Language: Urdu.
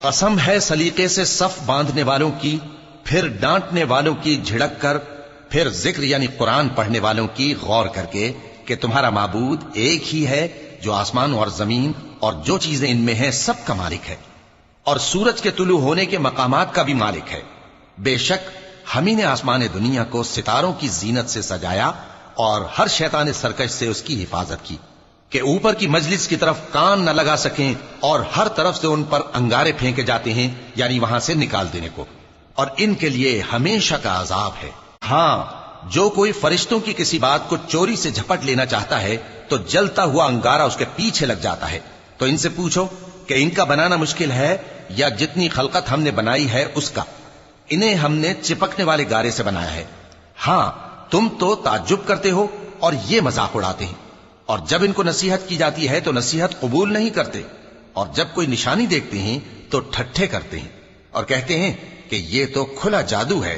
قسم ہے سلیقے سے صف باندھنے والوں کی، پھر ڈانٹنے والوں کی جھڑک کر، پھر ذکر یعنی قرآن پڑھنے والوں کی غور کر کے کہ تمہارا معبود ایک ہی ہے جو آسمان اور زمین اور جو چیزیں ان میں ہیں سب کا مالک ہے، اور سورج کے طلوع ہونے کے مقامات کا بھی مالک ہے۔ بے شک ہم ہی نے آسمان دنیا کو ستاروں کی زینت سے سجایا اور ہر شیطان سرکش سے اس کی حفاظت کی کہ اوپر کی مجلس کی طرف کان نہ لگا سکیں، اور ہر طرف سے ان پر انگارے پھینکے جاتے ہیں یعنی وہاں سے نکال دینے کو، اور ان کے لیے ہمیشہ کا عذاب ہے۔ ہاں، جو کوئی فرشتوں کی کسی بات کو چوری سے جھپٹ لینا چاہتا ہے تو جلتا ہوا انگارہ اس کے پیچھے لگ جاتا ہے۔ تو ان سے پوچھو کہ ان کا بنانا مشکل ہے یا جتنی خلقت ہم نے بنائی ہے اس کا؟ انہیں ہم نے چپکنے والے گارے سے بنایا ہے۔ ہاں، تم تو تعجب کرتے ہو اور یہ مذاق اڑاتے ہیں، اور جب ان کو نصیحت کی جاتی ہے تو نصیحت قبول نہیں کرتے، اور جب کوئی نشانی دیکھتے ہیں تو ٹھٹھے کرتے ہیں اور کہتے ہیں کہ یہ تو کھلا جادو ہے۔